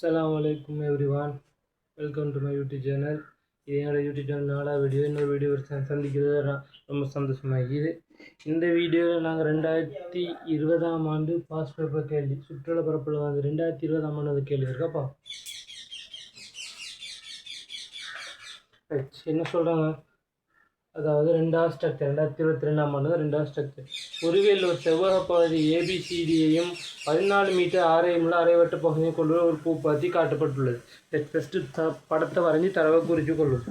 Assalamu alaikum everyone. Welcome to my YouTube channel. இது என்னோட YouTube channel நாலாவது video. இன்னொரு வீடியோ சந்திக்கிறது ரொம்ப சந்தோஷமாகிது. இந்த வீடியோவில் நாங்கள் 2020ஆம் ஆண்டு பாஸ் பேப்பர் கேள்வி சுற்றுலா பரப்பில் வந்து 2020ஆம் ஆண்டு கேள்வி இருக்காப்பா. என்ன சொல்கிறாங்க, அதாவது ரெண்டாவது ஸ்ட்ரக்சர் 2022ஆம் ஆண்டு ரெண்டாவது ஸ்ட்ரக்சர் உருவியல் ஒரு செவ்வக பகுதி ஏபிசிடியையும் 14 மீட்டர் ஆரையும் உள்ள அரைவட்ட பகுதியை கொண்டு ஒரு பூப்பாத்தி காட்டப்பட்டுள்ளது. ஃபஸ்ட்டு படத்தை வரைஞ்சி தரவை குறித்து கொள்ளும்.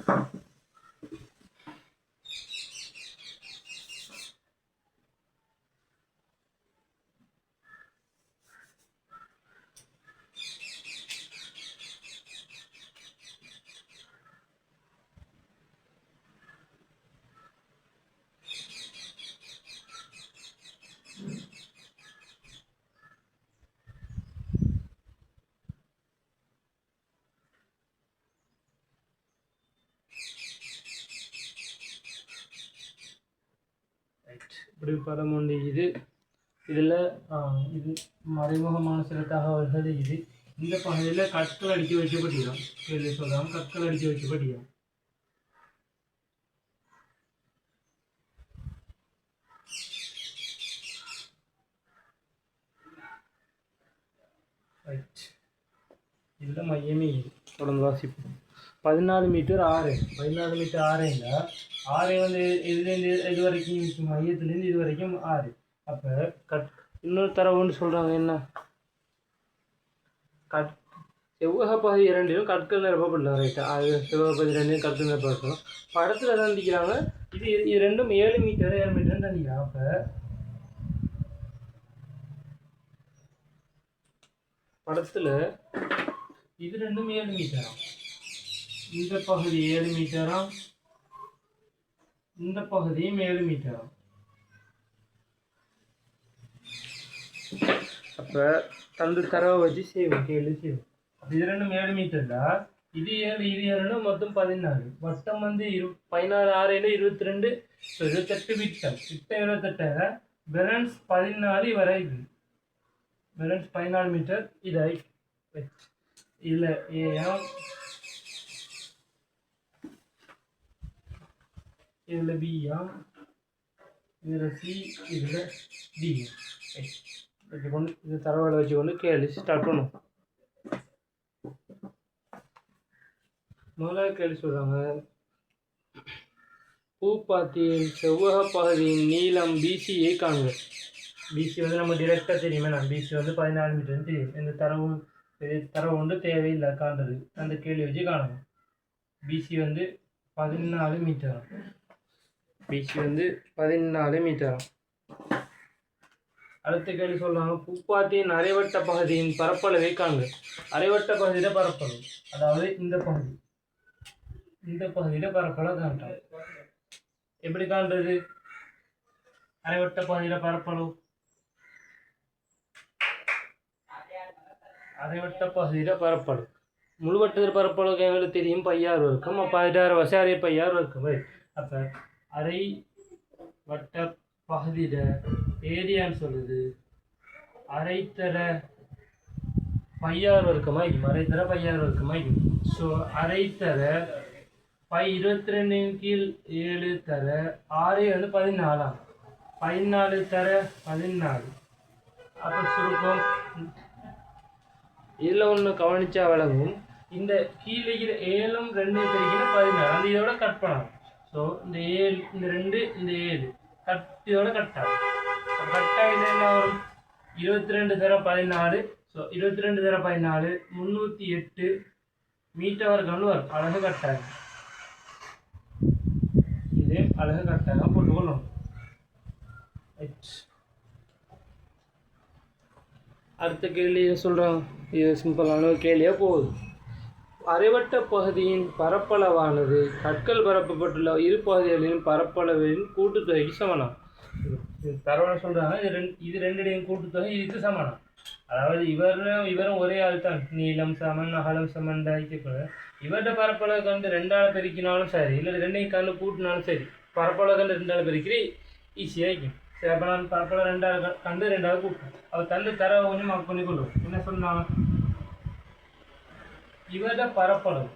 இப்படி படம் உண்டு. இதில் இது மறைமுகமான சில தகவல்கள். இந்த பகுதியில் கற்கள் அடிக்க வைக்கப்பட்டிருக்கோம். கேள்வி சொல்கிறாங்க, கற்கள் அடிக்க வைக்கப்பட்டிருக்கோம். இதில் மையமே தொடர்ந்து வாசிப்போம். 14 மீட்டர் ஆறு 14 மீட்டர் ஆறுங்க. ஆறு வந்து இதுலேருந்து இது வரைக்கும் மையத்துலேருந்து இது வரைக்கும் 6. அப்போ இன்னொரு தரவுன்னு சொல்கிறாங்க. என்ன செவ்வக பகுதி 2லும் கற்கள் நிரப்பப்படலாம். ரைட்டா, அது செவ்வக பகுதி 2லும் கற்கள் நிரப்பப்படும். படத்தில் தந்திக்கிறாங்க. இது ரெண்டும் 7 மீட்டர் 7 மீட்டர்னு தந்திக்கிறாங்க. அப்போ படத்தில் இது ரெண்டும் 7 மீட்டராம். இந்த பகுதி 7 மீட்டராம், இந்த பகுதியும் 7 மீட்டராம். அப்போ தந்து தரவை வச்சு செய்வோம், கேள்வி செய்வோம். இது ரெண்டும் 7 மீட்டர்டா, இது 7 இது 7 மொத்தம் 14. வட்டம் வந்து 14 6 22 28 விட்டம் 28 பேலன்ஸ் 14 வரைக்கும் பேலன்ஸ் 14 மீட்டர். இதை இதில் ஏஎம் இதில் பிஎம் இதில் சி இதில் டிஎம் வச்சுக்கொண்டு இந்த தரவுகளை வச்சுக்கொண்டு கேள்வி ஸ்டார்ட் பண்ணும். முதலாவது கேள்வி சொல்கிறாங்க, பூப்பாத்தியின் செவ்வக பகுதியின் நீளம் பிசியை காண்க. பிசி வந்து நம்ம டிரெக்டாக தெரியுமே, நான் பிசி வந்து 14 மீட்டர்னு தெரியும். இந்த தரவு ஒன்று தேவையில்லை காண்றது. அந்த கேள்வி வச்சு காணணும். பிசி வந்து 14 மீட்டராம். பிசி வந்து 14 மீட்டராம். அடுத்த கேள்வி சொல்கிறாங்க, பூப்பாத்தியின் அரைவட்ட பகுதியின் பரப்பளவை காண்க. அரைவட்ட பகுதியில் பரப்பளவு, அதாவது இந்த பகுதியில் பரப்பளவு காண்றாங்க. எப்படி காண்றது? அரைவட்ட பகுதியில் பரப்பளவு, அரைவட்ட பகுதியில் பரப்பளவு முழுவட்டத்தில் பரப்பளவு எங்களுக்கு தெரியும், பையாறு இருக்கும். அப்போ 16 வசை அரை பையாறு இருக்கும். அப்போ அரை வட்ட பகுதியில் ஏரியான்னு சொல்லுது அரைத்தர பையாறு இருக்குமா? அரைத்தர பையாறு இருக்குமா? ஸோ அரைத்தர 22 கீழ் 7 தர 6 வந்து 14. 14 தர 14. அப்போ சுருக்கம் இதில் ஒன்று கவனிச்சா விளங்கும். இந்த கீழே 7ம் 2 பெருக்கினா 14. அந்த இதோட கட் பண்ணலாம். ஸோ இந்த 7 இந்த 2 இந்த 7 இதோட கட்டாகும். கட்டாக என்ன வரும்? 22 தர 14. ஸோ 22 தர 14 308 மீட்டர் வரைக்கும் வரும். அழகு கட்டாகும். இது அழகு கட்டாக போட்டுக்கொள்ளணும். அடுத்த கேள்வி சொல்கிறாங்க, இது சிம்பிளான ஒரு கேள்வியாக போகுது. அரைவட்ட பகுதியின் பரப்பளவானது கற்கள் பரப்பப்பட்டுள்ள இரு பகுதிகளின் பரப்பளவின் கூட்டுத்தொகைக்கு சமனம். தரவனை சொல்கிறாங்க, இது ரெண்டுடையும் கூட்டுத்தொகை இதுக்கு சமனம். அதாவது இவரும் ஒரே ஆள் தான். நீளம் சமன் அகலம் சமன் கூட இவர்கிட்ட பரப்பளவு கண்டு 2ஆல் பெருக்கினாலும் சரி, இல்லை 2ஐயும் கண்டு கூட்டினாலும் சரி, பரப்பளவு கண்டு 2ஆல் பெருக்கி ஈஸியாக இருக்கும். சரி, அப்போ நான் பரப்பளவு 2ஆல் கண்டு 2ஆல் கூட்டணும். அவர் தந்து தரவை கொஞ்சம் மார்க் பண்ணி கொள்ளும். என்ன சொன்னாங்க? இவர பரப்பளவு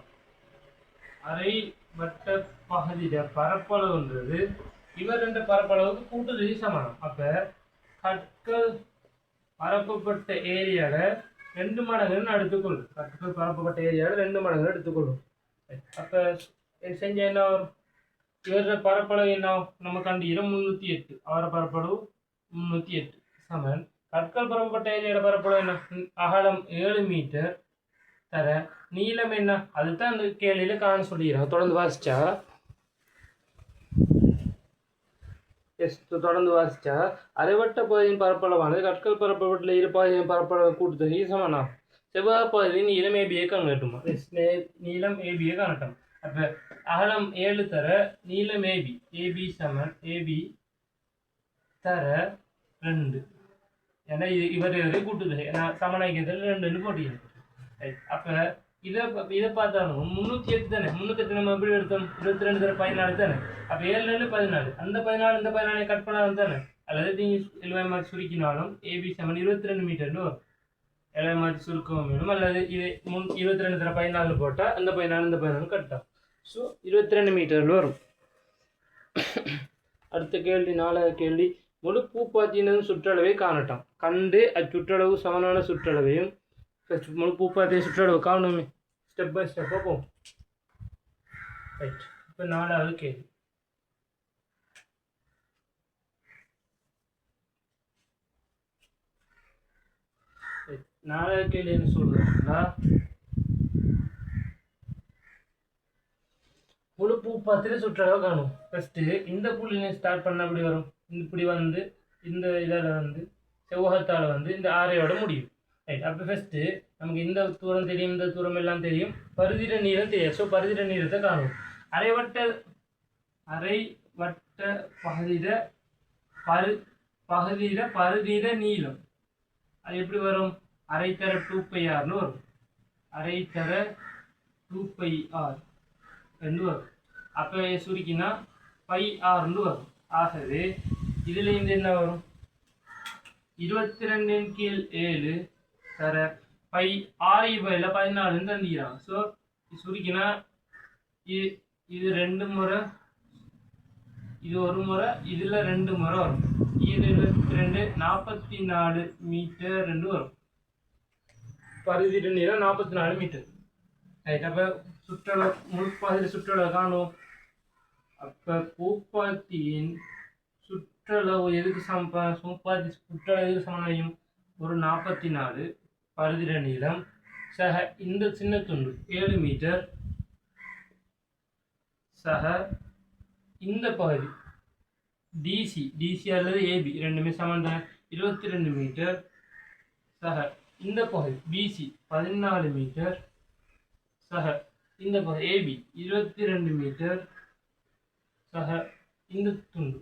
அரை வட்ட பகுதியில பரப்பளவுன்றது இவர் ரெண்டு பரப்பளவுக்கு கூட்டுதொகை சமானம். அப்ப கற்கள் பரப்பப்பட்ட ஏரியால 2 மடங்குன்னு எடுத்துக்கொள்ளும். கற்கள் பரப்பப்பட்ட ஏரியால 2 மடங்கு எடுத்துக்கொள்ளும். அப்ப செஞ்ச என்ன வரும்? இவர பரப்பளவு என்ன நம்ம கண்டிக்கிறோம் 308. அவர பரப்பளவு 308 சமன் கற்கள் பரப்பப்பட்ட ஏரியால பரப்பளவு என்ன? அகலம் 7 மீட்டர் தர நீளம் என்ன? அதுதான் அந்த கேள்வியில காண சொல்லிடுறாங்க. தொடர்ந்து வாசிச்சா தொடர்ந்து வாசிச்சா அரைவட்ட பகுதியின் பரப்பளவானது கற்கள் பரப்பப்பட்டுள்ள இரு பகுதியின் பரப்பளவு கூட்டுத்தொகை சமனா. செவ்வாய் பகுதியின் நீளம் ஏபியை காணட்டுமா? நீளம் ஏபியை காணட்டும். அப்ப அகலம் 7 தர நீளம் ஏபி ஏபி சமன் ஏபி தர 2. ஏன்னா இவர் கூட்டுத்தொகை சமனாக்கியதில் 2 போட்டிங்க. அப்ப இதை பார்த்தாலும் 308 தானே. 308 நம்ம எப்படி எடுத்தோம்? 22 தர 14 தானே. அப்ப 7 14. அந்த 14 இந்த 14 கட் பண்ணாலும் தானே. அல்லது நீங்க எல்வாய் மாதிரி சுருக்கினாலும் ஏபி சமன் 22 மீட்டர்னு வரும். எல்வாய் மாதிரி சுருக்கவும் வேணும். அல்லது இது 22 தர 14 போட்டா அந்த 14 இந்த 14 கட்டா. ஸோ 22 மீட்டர்னு வரும். அடுத்த கேள்வி 4வது கேள்வி. முழு பூப்பாத்தியின் சுற்றளவை காணட்டும். கண்டு அச்சுற்றளவு சமனான சுற்றளவையும் முழு பூப்பாத்திய சுற்றளவு காணுமே. ஸ்டெப் பை ஸ்டெப்பாக போகும். ரைட். இப்போ 4வது கேள்வி. நாலாவது கேள்வி என்ன சொல்றாங்கன்னா, முழு பூப்பாத்திர சுற்றளவு காணும். ஃபர்ஸ்ட் இந்த புள்ளியை ஸ்டார்ட் பண்ண அப்படி வரும். இப்படி வந்து இந்த இதால வந்து செவ்வகத்தால வந்து இந்த ஆரையோட முடியும். ரைட். அப்போ ஃபர்ஸ்ட் நமக்கு இந்த தூரம் தெரியும், இந்த தூரம் எல்லாம் தெரியும், பரிதிர நீளம் தெரியும். ஸோ பரிதிர நீளத்தை காணும். அரைவட்ட பரிதிர நீளம் அது எப்படி வரும்? அரைத்தர 2πrன்னு வரும். அரைத்தர 2πr என்று வரும். அப்போ சுருக்கினா πrன்னு வரும். ஆகவே இதுல இருந்து என்ன வரும்? 22/7 தர பை 6/14 தந்திக்கிறாங்க. ஸோ சுருக்கினா இது 2 முறை, இது ஒரு முறை, இதுல 2 முறை வரும். இது 22 44 மீட்டர் ரெண்டு வரும். பரிதிர நீளம் 44 மீட்டர். ரைட். அப்ப சுற்றளவு முழுப்பாதிரி சுற்றளவு காணும். அப்ப பூப்பாத்தியின் சுற்றளவு எதுக்கு பூப்பாத்தி சுற்றளவு எதுக்கு சமனாயும்? ஒரு 44 பரிதிர நீளம் சக இந்த சின்ன துண்டு 7 மீட்டர் சக இந்த பகுதி டிசி அல்லது ஏபி ரெண்டுமே சமன் 22 மீட்டர் சக இந்த பகுதி பிசி 14 மீட்டர் சக இந்த பகுதி ஏபி 22 மீட்டர் சக இந்த துண்டு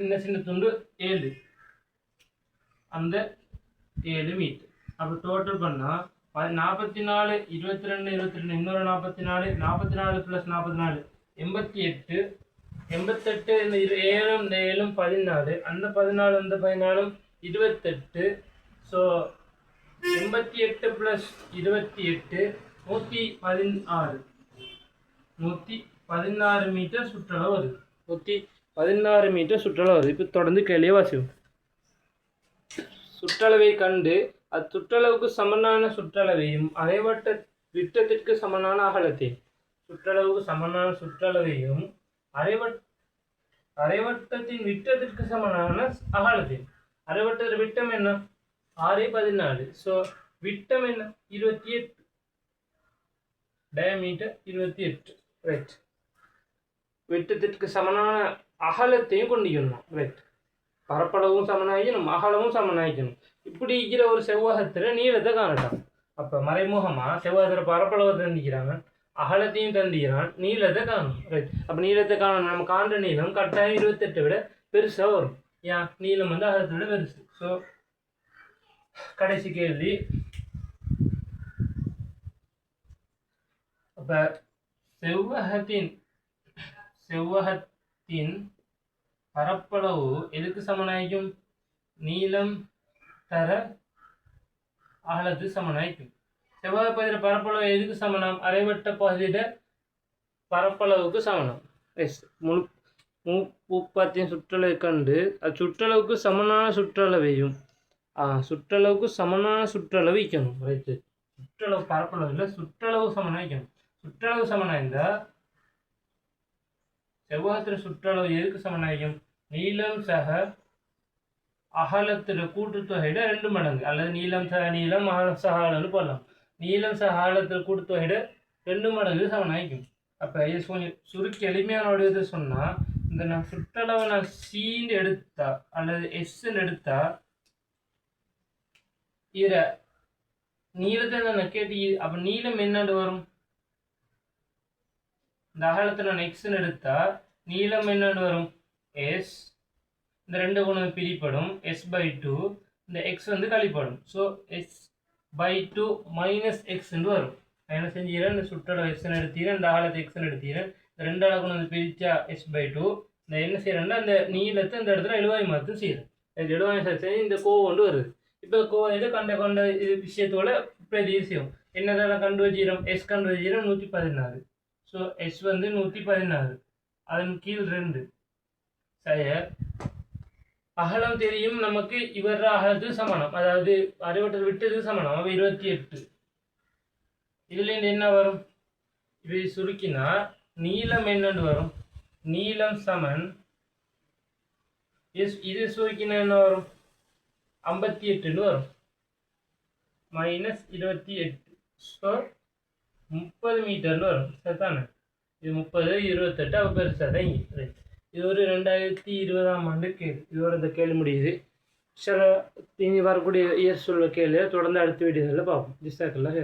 இந்த சின்ன துண்டு 7 அந்த 7 மீட்டர். அப்போ டோட்டல் பண்ணா 44 22 22 இன்னொரு 44 44 + 44 88 88 இந்த 7 இந்த 7 14 அந்த 14 இந்த 14 28. ஸோ 88 + 28 116 மீட்டர் சுற்றளவு வருது. 116 மீட்டர் சுற்றளவு வருது. இப்போ தொடர்ந்து கேள்வியை வாசிக்கும். சுற்றளவை கண்டு அச்சுற்றளவுக்கு சமனான சுற்றளவையும் அரைவட்ட விட்டத்திற்கு சமனான அகலத்தையும் சுற்றளவுக்கு சமனான சுற்றளவையும் அரைவட்டத்தின் விட்டத்திற்கு சமனான அகலத்தையும். அரைவட்டத்தின் விட்டம் என்ன? 6/14. ஸோ விட்டம் என்ன? 28. டயமீட்டர் 28. ரைட். விட்டத்திற்கு சமனான அகலத்தையும் கொண்டிக்கணும். ரைட். பரப்பளவும் சமனாகிக்கணும், அகலமும் சமனாகிக்கணும். இப்படி இருக்கிற ஒரு செவ்வகத்துல நீளத்தை காணட்டான். அப்ப மறைமுகமா செவ்வகத்துல பரப்பளவை தந்திக்கிறாங்க, அகலத்தையும் தந்திக்கிறான், நீளத்தை காணும். ரைட். அப்ப நீளத்தை காணணும். நம்ம காண்ற நீளம் கட்டாயம் 28 விட பெருசா வரும். ஏன்? நீளம் வந்து அகலத்தை விட பெருசு. ஸோ கடைசி கேள்வி. அப்ப செவ்வகத்தின் பரப்பளவு எதுக்கு சமனாய்க்கும்? நீளம் தர அகலத்துக்கு சமனாய்க்கும். செவ்வக பகுதியில் பரப்பளவு எதுக்கு சமனம்? அரைவட்ட பகுதியிட பரப்பளவுக்கு சமனம். எஸ் முழு முப்பத்தின் சுற்றளவை கண்டு அது சுற்றளவுக்கு சமனான சுற்றளவையும் சுற்றளவுக்கு சமனான சுற்றளவு வைக்கணும். ரைட்டு, சுற்றளவு பரப்பளவு இல்லை, சுற்றளவு சமனாக வைக்கணும். சுற்றளவு சமனாக இருந்தால் செவ்வகத்தின் சுற்றளவு எதுக்கு சமனாகும்? நீளம் சக அகலத்தின் கூட்டுத்தொகையிட 2 மடங்கு, அல்லது நீளம் சக நீளம் அகலம் சக அகலம்னு போடலாம். நீளம் சக அகலத்தின் கூட்டுத்தொகையிட 2 மடங்கு சமனாகும். அப்போ இது சுருக்கி எளிமையான வடிவத்தை சொன்னால், இந்த நான் சுற்றளவை நான் சீன்னு எடுத்தா அல்லது எஸ்ன்னு எடுத்தா இதில் நீளத்தை நான் கேட்டு, அப்போ நீளம் என்னண்டு வரும்? இந்த அகலத்தை நான் எக்ஸ்ன்னு எடுத்தா நீளம் என்னன்னு வரும்? எஸ். இந்த 2 குணம் பிரிப்படும், s/2. இந்த எக்ஸ் வந்து கழிப்படும். ஸோ s/2 மைனஸ் எக்ஸ்ன்னு வரும். நான் என்ன செஞ்சுக்கிறேன்? இந்த சுற்றளவு எக்ஸ்ன்னு எடுத்துக்கிறேன், இந்த அகலத்தை எக்ஸ்ன்னு எடுத்துக்கிறேன். இந்த 2 அழகு வந்து பிரித்தா s/2. இந்த என்ன செய்யறேன்னா அந்த நீளத்தை இந்த இடத்துல எழுவாய் மாற்று செய்யறேன். எழுவாய் செஞ்சு இந்த கோவம் கொண்டு வருது. இப்போ கோவையில் கண்ட இது விஷயத்தோட பிரதி செய்யும். என்னதான் கண்டு வச்சுக்கிறோம்? எஸ் கண்டு வச்சுக்கிறோம் 116. ஸோ எஸ் வந்து 116, அதன் கீழ் 2 சய அகலம் தெரியும் நமக்கு. இவர் அகலத்துக்கு சமனம், அதாவது அரைவட்டத்தில் விட்டதுக்கு சமனம். அப்போ 28. இதுலேருந்து என்ன வரும்? இவை சுருக்கினா நீளம் என்னன்னு வரும்? நீளம் சமன் இது சுருக்கினா என்ன வரும்? 58ன்னு வரும், மைனஸ் 28. ஸோ 30 மீட்டர்னு வரும். சரிதானே? இது 30, 28. அப்போ பெருசாக தான் இங்கே. இது ஒரு 2020ஆம் ஆண்டு கேள்வி. இதோட இந்த கேள்வி முடியுது. சில இனி வரக்கூடிய இயர் சொல்ல கேள்வியை தொடர்ந்து அடுத்த வீடியோவில் பார்ப்போம். ஜிஸ்டாக்கெல்லாம்